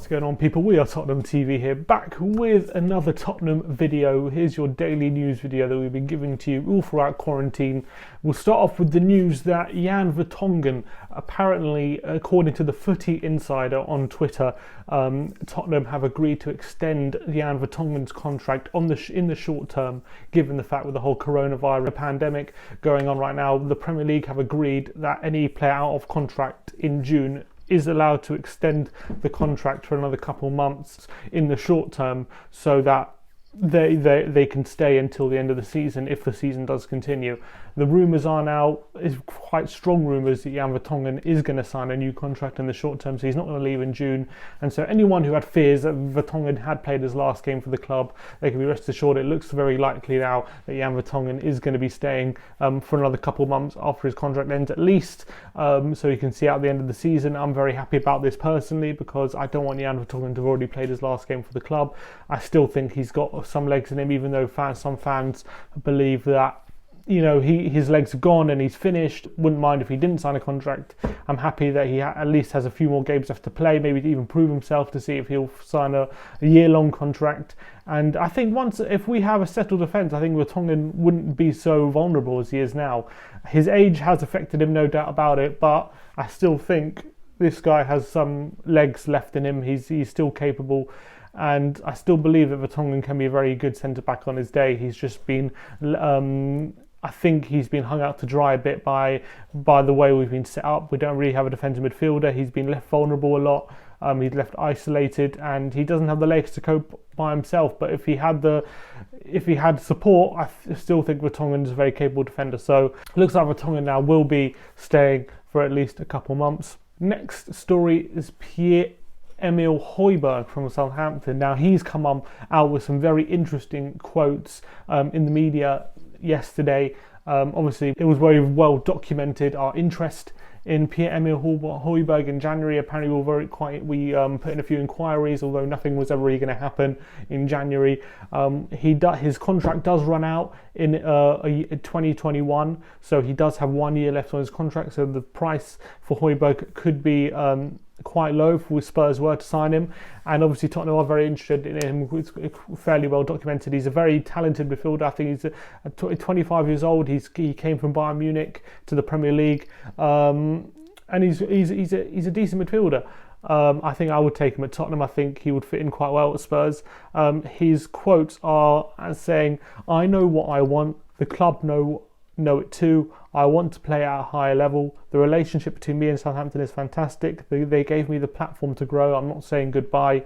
going on, people? We are Tottenham TV here, back with another Tottenham video. Here's your daily news video that we've been giving to you all throughout quarantine. We'll start off with the news that Jan Vertonghen, apparently, according to the Footy Insider on Twitter, Tottenham have agreed to extend Jan Vertonghen's contract in the short term, given the fact with the whole coronavirus pandemic going on right now. The Premier League have agreed that any player out of contract in June is allowed to extend the contract for another couple months in the short term, so that they can stay until the end of the season if the season does continue. The rumours are now, is quite strong rumours, that Jan Vertonghen is going to sign a new contract in the short term, so he's not going to leave in June. And so anyone who had fears that Vertonghen had played his last game for the club, they can be rest assured it looks very likely now that Jan Vertonghen is going to be staying for another couple of months after his contract ends at least, so he can see out the end of the season. I'm very happy about this personally, because I don't want Jan Vertonghen to have already played his last game for the club. I still think he's got some legs in him, even though some fans believe that, you know, his legs are gone and he's finished. Wouldn't mind if he didn't sign a contract. I'm happy that he at least has a few more games left to play, maybe to even prove himself, to see if he'll sign a year-long contract. And I think if we have a settled defence, I think Vertonghen wouldn't be so vulnerable as he is now. His age has affected him, no doubt about it, but I still think this guy has some legs left in him. He's still capable. And I still believe that Vertonghen can be a very good centre-back on his day. He's just been, I think he's been hung out to dry a bit by the way we've been set up. We don't really have a defensive midfielder. He's been left vulnerable a lot. He's left isolated, and he doesn't have the legs to cope by himself. But if he had support, I still think Vertonghen is a very capable defender. So it looks like Vertonghen now will be staying for at least a couple months. Next story is Pierre-Emile Højbjerg from Southampton. Now he's come out with some very interesting quotes in the media yesterday. Obviously it was very well documented, our interest in Pierre-Emile Højbjerg in January. Apparently we put in a few inquiries, although nothing was ever really going to happen in January. His contract does run out in 2021, so he does have 1 year left on his contract, so the price for Højbjerg could be quite low if Spurs were to sign him. And obviously Tottenham are very interested in him. It's fairly well documented. He's a very talented midfielder. I think he's 25 years old. He came from Bayern Munich to the Premier League, and he's a decent midfielder. I think I would take him at Tottenham. I think he would fit in quite well at Spurs. His quotes are as saying, "I know what I want. The club know it too. I want to play at a higher level. The relationship between me and Southampton is fantastic. They gave me the platform to grow. I'm not saying goodbye,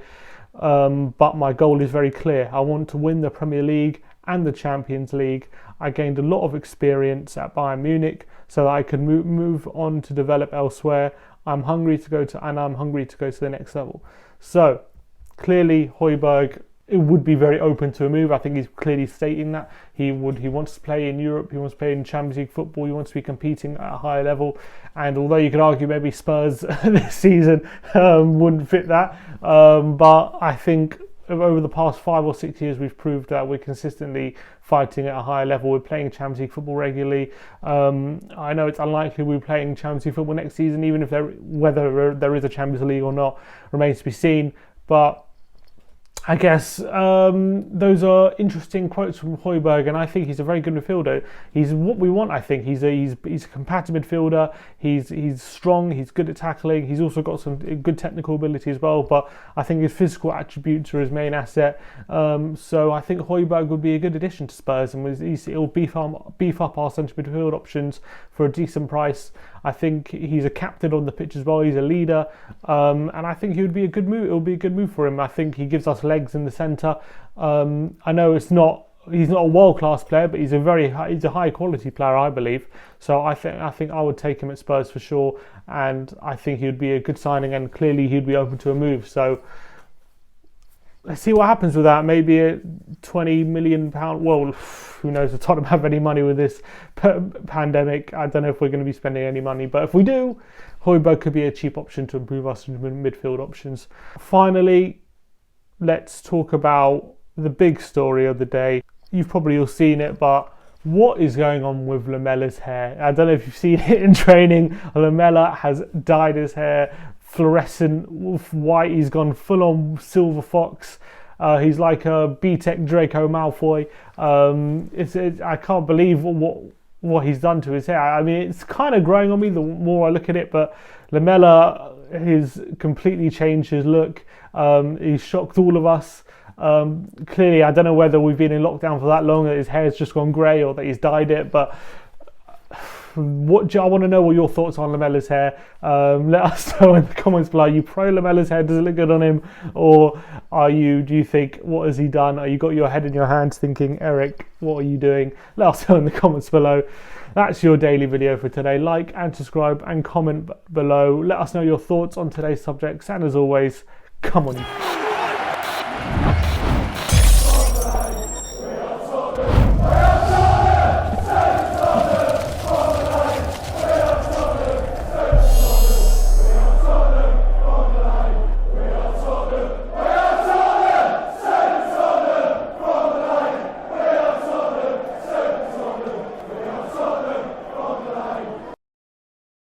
but my goal is very clear. I want to win the Premier League and the Champions League. I gained a lot of experience at Bayern Munich, so I can move on to develop elsewhere. I'm hungry to go to the next level." So clearly Højbjerg would be very open to a move. I think he's clearly stating that he wants to play in Europe, he wants to play in Champions League football, he wants to be competing at a higher level. And although you could argue maybe Spurs this season wouldn't fit that, but I think over the past 5 or 6 years we've proved that we're consistently fighting at a higher level. We're playing Champions League football regularly. I know it's unlikely we're playing Champions League football next season, even if whether there is a Champions League or not remains to be seen. But I guess those are interesting quotes from Højbjerg, and I think he's a very good midfielder. He's what we want. I think he's a compatible midfielder. He's strong. He's good at tackling. He's also got some good technical ability as well. But I think his physical attributes are his main asset. So I think Højbjerg would be a good addition to Spurs, and it'll beef up our centre midfield options for a decent price. I think he's a captain on the pitch as well. He's a leader, and I think he would be a good move. It would be a good move for him. I think he gives us legs in the centre. I know he's not a world-class player, but he's a high-quality player, I believe. So I think I would take him at Spurs for sure, and I think he would be a good signing, and clearly he'd be open to a move. So let's see what happens with that. Maybe a £20 million. Well, who knows if Tottenham have any money with this pandemic. I don't know if we're going to be spending any money, but if we do, Højbjerg could be a cheap option to improve our midfield options. Finally, let's talk about the big story of the day. You've probably all seen it, but what is going on with Lamela's hair? I don't know if you've seen it in training. Lamela has dyed his hair fluorescent white. He's gone full on silver fox. He's like a B-Tech Draco Malfoy. I can't believe what he's done to his hair. I mean, it's kind of growing on me the more I look at it, but Lamela has completely changed his look. He's shocked all of us. Clearly, I don't know whether we've been in lockdown for that long that his hair's just gone grey or that he's dyed it, but I want to know what your thoughts on Lamela's hair. Let us know in the comments below. Are you pro Lamela's hair? Does it look good on him? Or do you think, what has he done? Are you got your head in your hands thinking, Eric, what are you doing? Let us know in the comments below. That's your daily video for today. Like and subscribe and comment below. Let us know your thoughts on today's subjects. And as always, come on.